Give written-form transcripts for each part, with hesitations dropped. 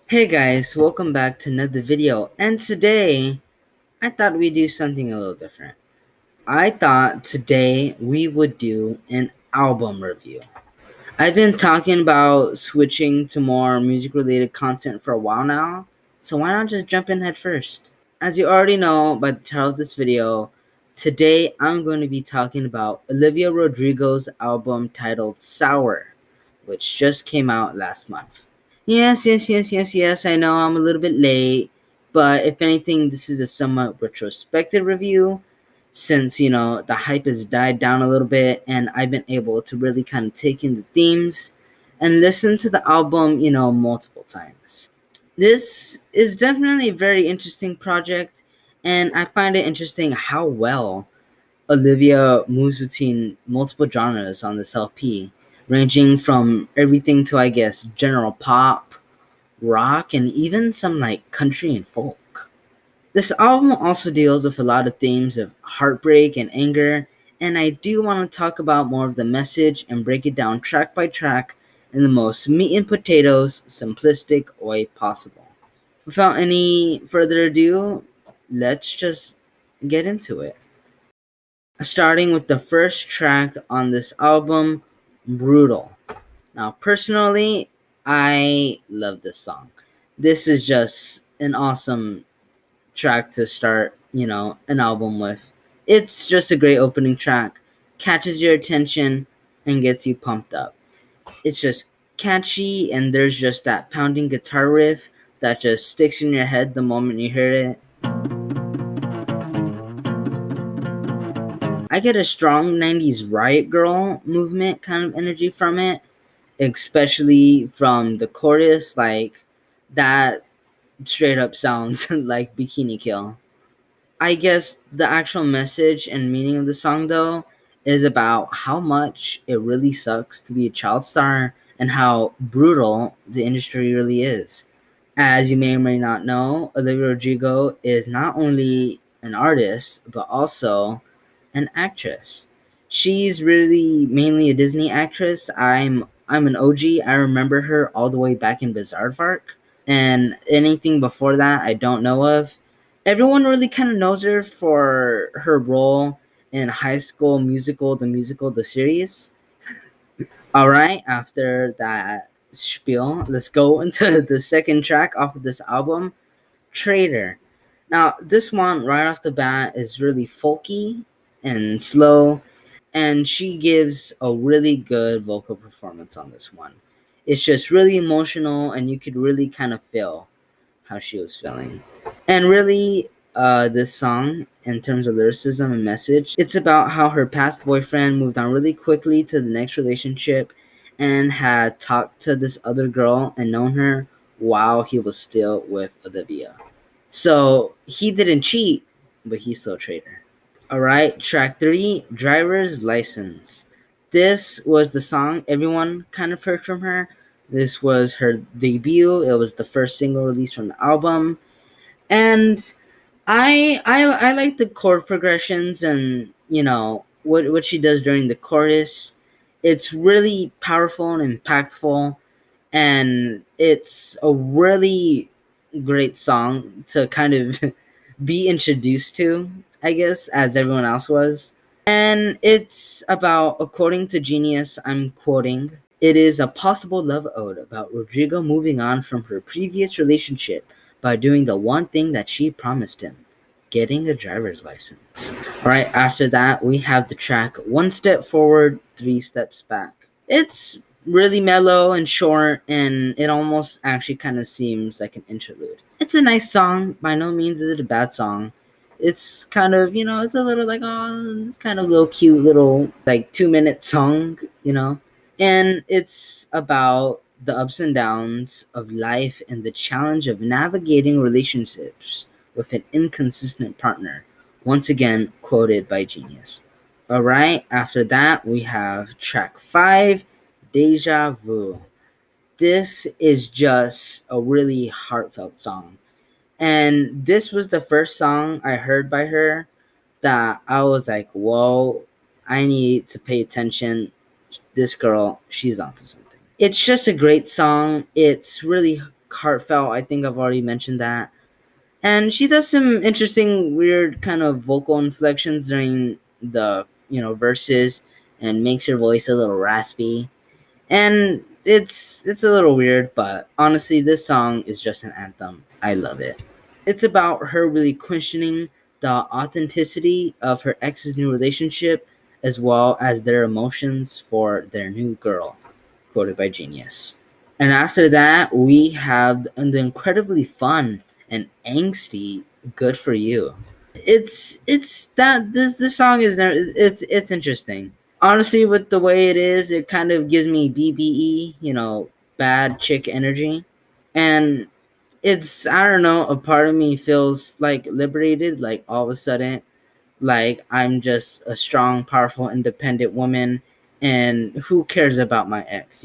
Hey guys, welcome back to another video, and today I thought we'd do something a little different. I thought today we would do an album review. I've been talking about switching to more music related content for a while now, so why not just jump in head first? As you already know by the title of this video, today I'm going to be talking about Olivia Rodrigo's album titled Sour, which just came out last month. Yes. I know I'm a little bit late, but if anything, this is a somewhat retrospective review since, the hype has died down a little bit and I've been able to really kind of take in the themes and listen to the album, multiple times. This is definitely a very interesting project, and I find it interesting how well Olivia moves between multiple genres on this LP, ranging from everything to, I guess, general pop, rock, and even some like country and folk. This album also deals with a lot of themes of heartbreak and anger, and I do want to talk about more of the message and break it down track by track in the most meat and potatoes, simplistic way possible. Without any further ado, let's just get into it. Starting with the first track on this album, Brutal. Now, personally, I love this song. This is just an awesome track to start, an album with. It's just a great opening track, catches your attention, and gets you pumped up. It's just catchy, and there's just that pounding guitar riff that just sticks in your head the moment you hear it. I get a strong 90s Riot Girl movement kind of energy from it, especially from the chorus. Like, that straight up sounds like Bikini Kill. I guess the actual message and meaning of the song, though, is about how much it really sucks to be a child star and how brutal the industry really is. As you may or may not know, Olivia Rodrigo is not only an artist, but also an actress. She's really mainly a Disney actress. I'm an OG. I remember her all the way back in Bizaardvark, and anything before that I don't know of. Everyone really kind of knows her for her role in High School Musical, the series. All right, after that spiel, let's go into the second track off of this album, Traitor. Now, this one right off the bat is really folky and slow, and she gives a really good vocal performance on this one. It's just really emotional, and you could really kind of feel how she was feeling. And really, this song, in terms of lyricism and message, it's about how her past boyfriend moved on really quickly to the next relationship and had talked to this other girl and known her while he was still with Olivia. So he didn't cheat, but he still traded her. Alright, track 3, Driver's License. This was the song everyone kind of heard from her. This was her debut. It was the first single released from the album. And I like the chord progressions and, what she does during the chorus. It's really powerful and impactful, and it's a really great song to kind of be introduced to, I guess, as everyone else was. And it's about, according to Genius, I'm quoting, it is a possible love ode about Rodrigo moving on from her previous relationship by doing the one thing that she promised him, getting a driver's license. Alright, after that, we have the track One Step Forward, Three Steps Back. It's really mellow and short, and it almost actually kind of seems like an interlude. It's a nice song. By no means is it a bad song. It's kind of, it's a little like, oh, it's kind of a little cute little, like, 2-minute song, And it's about the ups and downs of life and the challenge of navigating relationships with an inconsistent partner. Once again, quoted by Genius. Alright, after that, we have track 5, Deja Vu. This is just a really heartfelt song. And this was the first song I heard by her that I was like, whoa, I need to pay attention. This girl, she's onto something. It's just a great song. It's really heartfelt. I think I've already mentioned that. And she does some interesting, weird kind of vocal inflections during the verses, and makes her voice a little raspy. And it's a little weird, but honestly, this song is just an anthem. I love it. It's about her really questioning the authenticity of her ex's new relationship, as well as their emotions for their new girl, quoted by Genius. And after that, we have the incredibly fun and angsty "Good for You." It's that this song is it's interesting. Honestly, with the way it is, it kind of gives me BBE, bad chick energy. And it's, I don't know, a part of me feels like liberated, like all of a sudden, like I'm just a strong, powerful, independent woman, and who cares about my ex?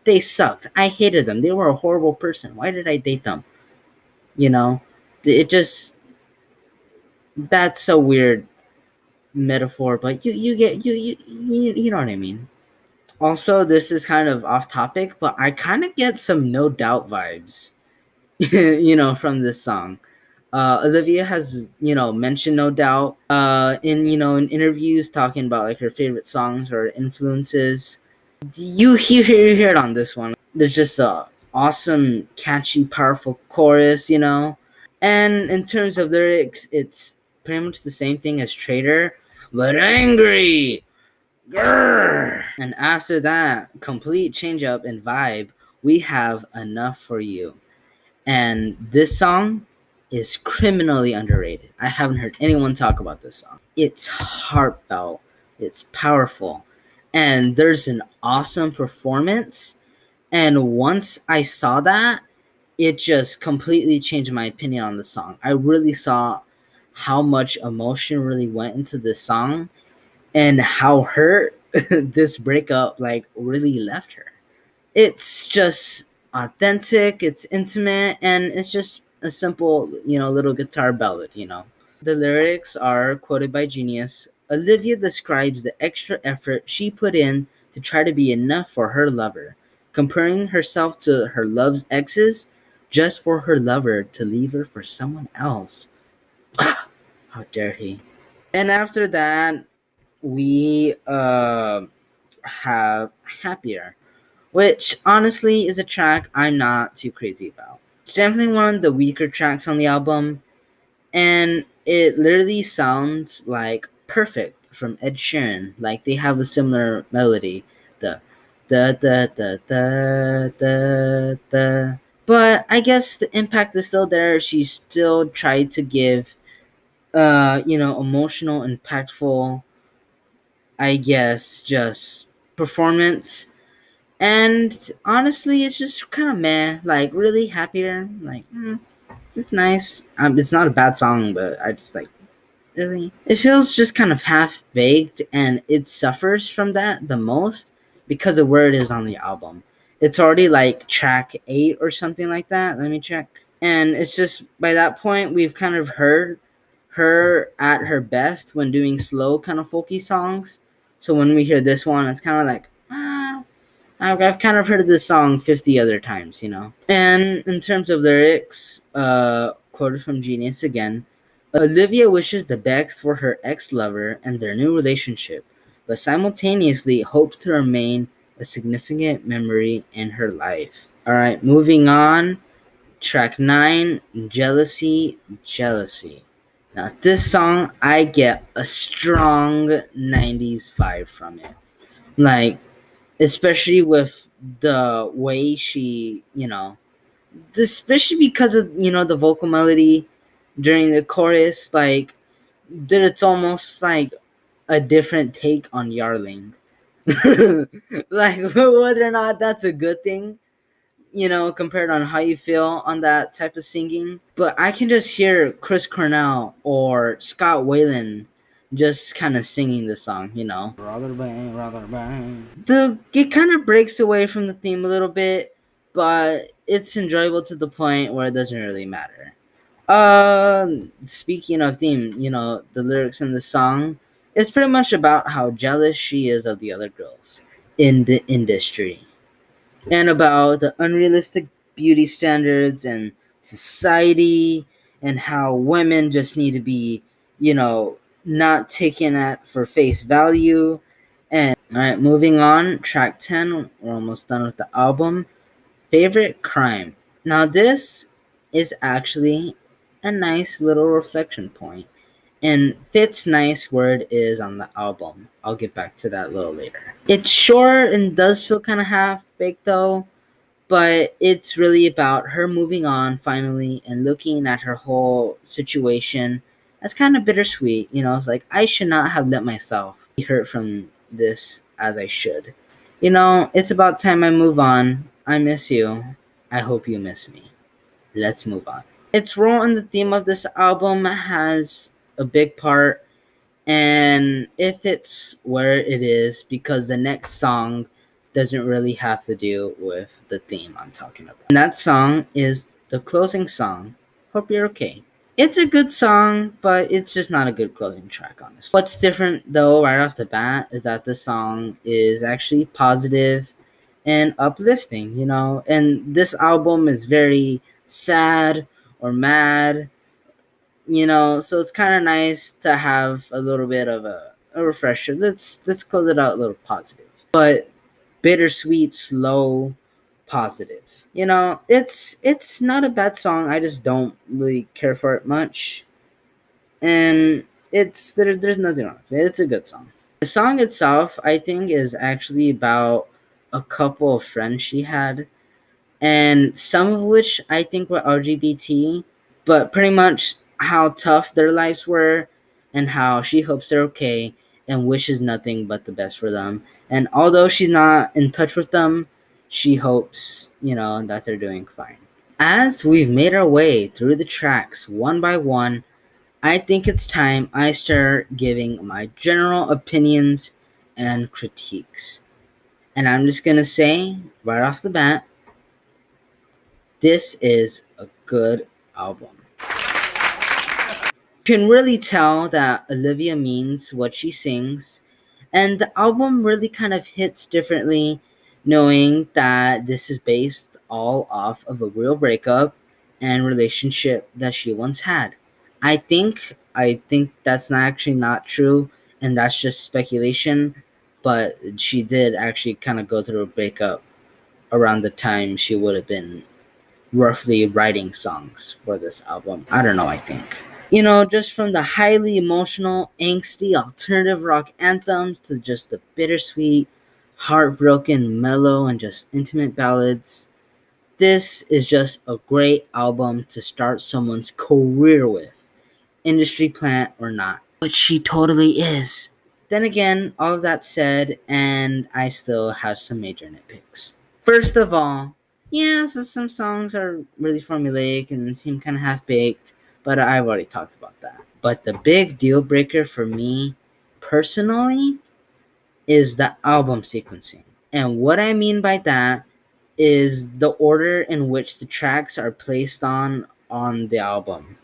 They sucked. I hated them. They were a horrible person. Why did I date them? You know, it just, that's a weird metaphor, but you get you know what I mean. Also, this is kind of off topic, but I kind of get some No Doubt vibes, from this song. Olivia has, mentioned No Doubt in interviews, talking about like her favorite songs or influences. You hear it on this one. There's just a awesome, catchy, powerful chorus. And in terms of lyrics, it's pretty much the same thing as Traitor, but angry. Grrr. And after that complete change up in vibe, we have Enough for You. And this song is criminally underrated. I haven't heard anyone talk about this song. It's heartfelt, it's powerful, and there's an awesome performance. And once I saw that, it just completely changed my opinion on the song. I really saw how much emotion really went into this song, and how hurt this breakup like really left her. It's just authentic, it's intimate, and it's just a simple, little guitar ballad. The lyrics are quoted by Genius. Olivia describes the extra effort she put in to try to be enough for her lover, comparing herself to her love's exes just for her lover to leave her for someone else. How dare he? And after that, we have Happier, which honestly is a track I'm not too crazy about. It's definitely one of the weaker tracks on the album, and it literally sounds like Perfect from Ed Sheeran. Like they have a similar melody. The da da da da da da. But I guess the impact is still there. She still tried to give emotional, impactful, I guess, just performance. And honestly, it's just kind of meh. Like, really Happier. Like, it's nice. It's not a bad song, but I just like, really? It feels just kind of half baked, and it suffers from that the most because of where it is on the album. It's already like track 8 or something like that. Let me check. And it's just, by that point, we've kind of heard her at her best when doing slow, kind of folky songs. So when we hear this one, it's kind of like, I've kind of heard this song 50 other times. And in terms of lyrics, quoted from Genius again, Olivia wishes the best for her ex-lover and their new relationship, but simultaneously hopes to remain a significant memory in her life. Alright, moving on. Track 9, Jealousy, Jealousy. Now, this song, I get a strong 90s vibe from it. Like, especially with the way she, especially because of, the vocal melody during the chorus, like, that it's almost like a different take on Yarling. Like, whether or not that's a good thing, compared on how you feel on that type of singing. But I can just hear Chris Cornell or Scott Weiland just kind of singing the song. Rather bang, rather bang. It kind of breaks away from the theme a little bit, but it's enjoyable to the point where it doesn't really matter. Speaking of theme, the lyrics in the song, it's pretty much about how jealous she is of the other girls in the industry, and about the unrealistic beauty standards and society, and how women just need to be, not taken at for face value. And all right, moving on, track 10, we're almost done with the album. Favorite crime. Now, this is actually a nice little reflection point, and fits nice where it is on the album. I'll get back to that a little later. It's short and does feel kind of half baked though, but it's really about her moving on finally and looking at her whole situation as kind of bittersweet. It's like, I should not have let myself be hurt from this as I should. It's about time I move on. I miss you. I hope you miss me. Let's move on. Its role in the theme of this album has a big part, and it fits where it is because the next song doesn't really have to do with the theme I'm talking about. And that song is the closing song, Hope You're Okay. It's a good song, but it's just not a good closing track, honestly. What's different, though, right off the bat, is that the song is actually positive and uplifting, and this album is very sad or mad, so it's kind of nice to have a little bit of a refresher. Let's close it out a little positive, but bittersweet, slow, positive. It's not a bad song. I just don't really care for it much, and there's nothing wrong with it. It's a good song. The song itself, I think, is actually about a couple of friends she had, and some of which I think were LGBT, but pretty much how tough their lives were and how she hopes they're okay and wishes nothing but the best for them. And although she's not in touch with them, she hopes, that they're doing fine. As we've made our way through the tracks one by one, I think it's time I start giving my general opinions and critiques. And I'm just going to say right off the bat, this is a good album. You can really tell that Olivia means what she sings, and the album really kind of hits differently, knowing that this is based all off of a real breakup and relationship that she once had. I think that's not true, and that's just speculation, but she did actually kind of go through a breakup around the time she would have been roughly writing songs for this album. I don't know, I think. Just from the highly emotional, angsty alternative rock anthems to just the bittersweet, heartbroken, mellow, and just intimate ballads, this is just a great album to start someone's career with, industry plant or not, which she totally is. Then again, all of that said, and I still have some major nitpicks. First of all, yeah, so some songs are really formulaic and seem kind of half-baked, but I've already talked about that. But the big deal breaker for me, personally, is the album sequencing. And what I mean by that is the order in which the tracks are placed on the album.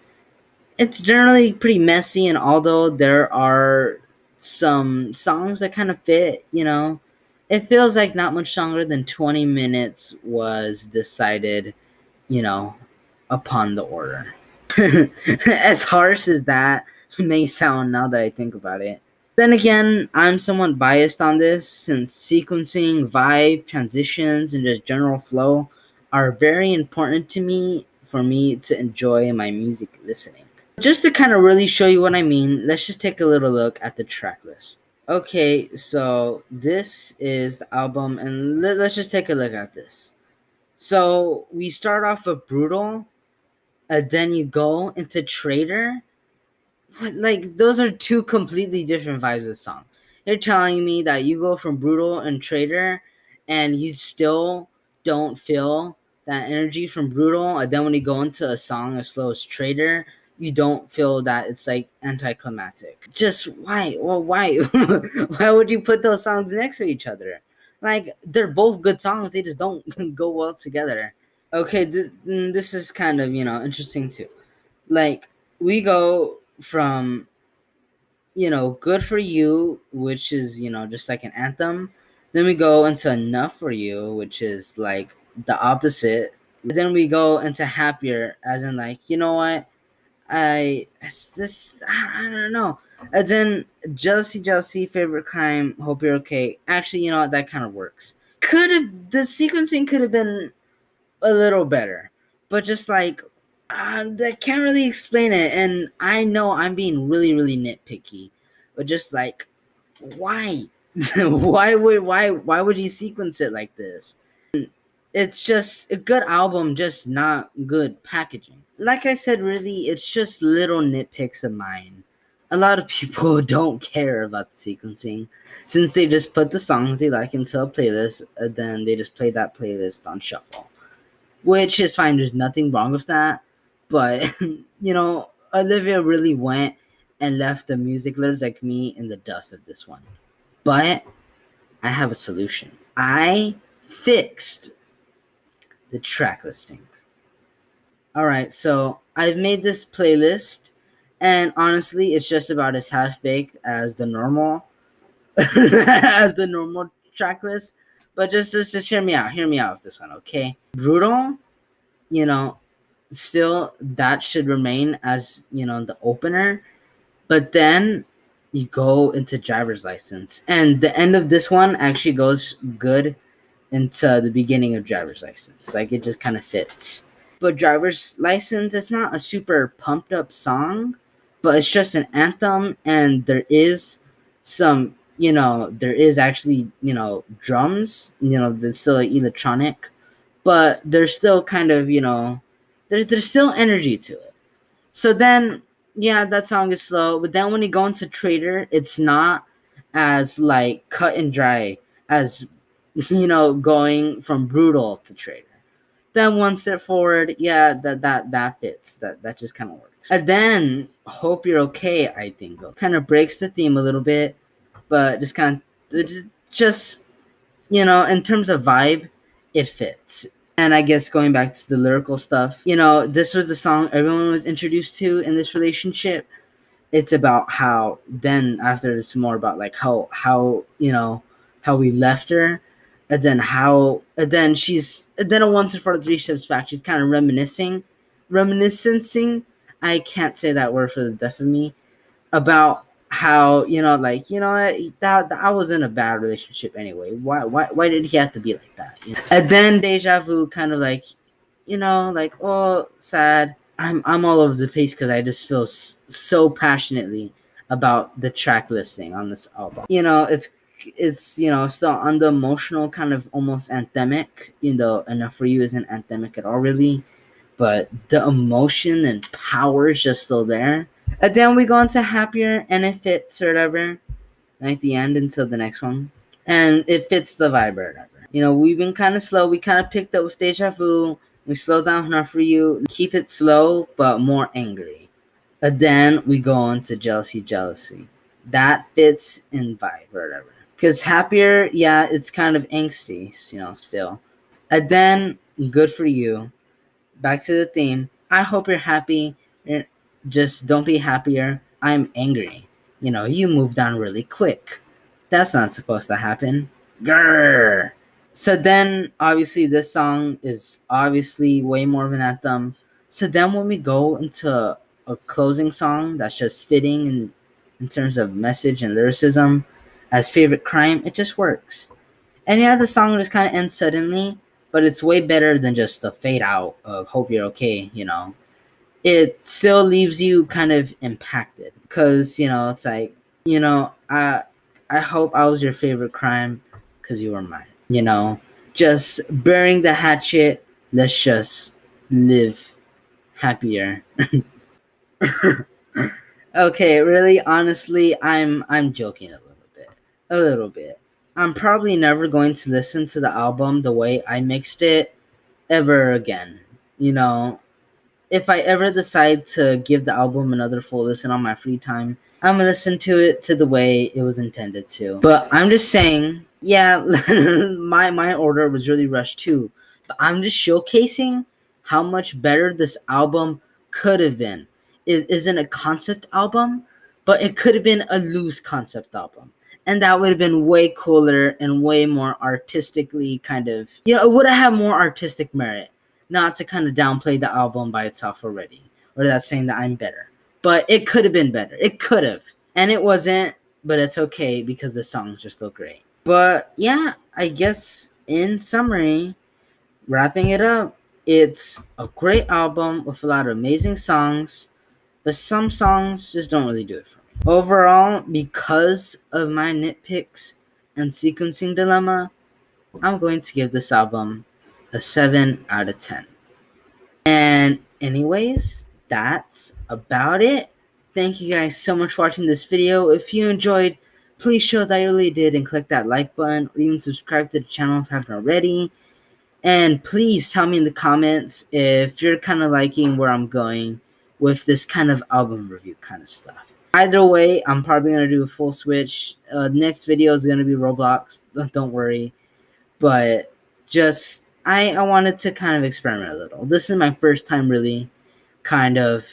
It's generally pretty messy, and although there are some songs that kind of fit, it feels like not much longer than 20 minutes was decided, you know, upon the order. As harsh as that may sound now that I think about it. Then again, I'm somewhat biased on this since sequencing, vibe, transitions, and just general flow are very important to me for me to enjoy my music listening. Just to kind of really show you what I mean, let's just take a little look at the track list. Okay, so this is the album, and let's just take a look at this. So we start off with Brutal, and then you go into Traitor. Like, those are two completely different vibes of the song. You're telling me that you go from Brutal and Traitor, and you still don't feel that energy from Brutal, and then when you go into a song as slow as Traitor, you don't feel that it's like anticlimactic. Just why? Well, why? Why would you put those songs next to each other? Like, they're both good songs, they just don't go well together. Okay, this is kind of, interesting too. Like, we go from, Good For You, which is, just like an anthem. Then we go into Enough For You, which is like the opposite. Then we go into happier, as in like, you know what? I don't know. And then jealousy, jealousy, favorite crime, hope you're okay. Actually, you know what? That kind of works. The sequencing could have been a little better, but just like, I can't really explain it. And I know I'm being really, really nitpicky, but just like, why? Why would you sequence it like this? It's just a good album, just not good packaging. Like I said, really, it's just little nitpicks of mine. A lot of people don't care about the sequencing, since they just put the songs they like into a playlist, and then they just play that playlist on shuffle, which is fine. There's nothing wrong with that, but Olivia really went and left the music lovers like me in the dust of this one. But I have a solution. I fixed the track listing. Alright, so I've made this playlist, and honestly, it's just about as half baked as the normal as the normal track list. But just hear me out. Hear me out with this one, okay? Brutal, you know, still that should remain as, the opener. But then you go into driver's license. And the end of this one actually goes good into the beginning of driver's license. Like, it just kind of fits. But driver's license, it's not a super pumped up song, but it's just an anthem, and there is some, there is actually, drums, there's still like electronic, but there's still kind of, there's still energy to it. So then, yeah, that song is slow, but then when you go into Traitor, it's not as like cut and dry as going from Brutal to Traitor. Then one step forward, yeah, that fits. That just kind of works. And then Hope You're Okay, I think, kind of breaks the theme a little bit, but just in terms of vibe, it fits. And I guess going back to the lyrical stuff, this was the song everyone was introduced to in this relationship. It's about how then after it's more about like how we left her, and then once and for 3 steps back, she's kind of reminiscing. I can't say that word for the death of me, about how that I was in a bad relationship anyway. Why did he have to be like that? And then deja vu, kind of like, like, oh, sad. I'm all over the place because I just feel so passionately about the track listing on this album. It's still on the emotional kind of almost anthemic. Enough for you isn't anthemic at all really, but the emotion and power is just still there. And then we go into happier, and it fits or whatever, like the end until the next one, and it fits the vibe or whatever. We've been kind of slow. We kind of picked up with deja vu. We slow down enough for you. Keep it slow, but more angry. And then we go on to jealousy, jealousy. That fits in vibe or whatever. Because happier, yeah, it's kind of angsty, still. And then good for you. Back to the theme. I hope you're happy. Just don't be happier. I'm angry. You moved on really quick. That's not supposed to happen. Grrr. So then, obviously, this song is obviously way more of an anthem. So then when we go into a closing song that's just fitting in terms of message and lyricism as favorite crime, it just works. And yeah, the song just kind of ends suddenly, but it's way better than just the fade out of Hope You're Okay, It still leaves you kind of impacted because, it's like, I hope I was your favorite crime because you were mine. Just burying the hatchet. Let's just live happier. Okay, really, honestly, I'm joking a little bit. A little bit. I'm probably never going to listen to the album the way I mixed it ever again. If I ever decide to give the album another full listen on my free time, I'm gonna listen to it to the way it was intended to. But I'm just saying, yeah, my order was really rushed too. But I'm just showcasing how much better this album could have been. It isn't a concept album, but it could have been a loose concept album. And that would have been way cooler and way more artistically kind of, it would have had more artistic merit not to kind of downplay the album by itself already, or that's saying that I'm better. But it could have been better. It could have. And it wasn't, but it's okay because the songs are still great. But yeah, I guess in summary, wrapping it up, it's a great album with a lot of amazing songs, but some songs just don't really do it for me. Overall, because of my nitpicks and sequencing dilemma, I'm going to give this album a 7 out of 10. And anyways, that's about it. Thank you guys so much for watching this video. If you enjoyed, please show that you really did and click that like button, or even subscribe to the channel if you haven't already. And please tell me in the comments if you're kind of liking where I'm going with this kind of album review kind of stuff. Either way, I'm probably going to do a full switch. Next video is going to be Roblox. Don't worry. But just, I wanted to kind of experiment a little. This is my first time really kind of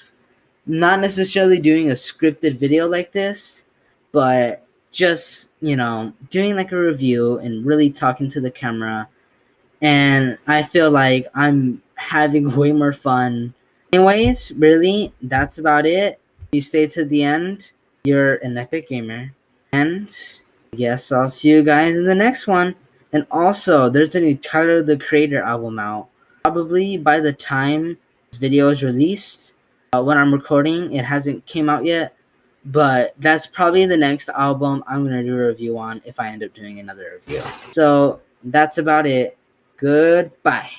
not necessarily doing a scripted video like this, but just, you know, doing like a review and really talking to the camera. And I feel like I'm having way more fun. Anyways, really, that's about it. If you stay to the end, you're an epic gamer. And I guess I'll see you guys in the next one. And also, there's a new Tyler, the Creator album out. Probably by the time this video is released, when I'm recording, it hasn't came out yet. But that's probably the next album I'm going to do a review on if I end up doing another review. So, that's about it. Goodbye.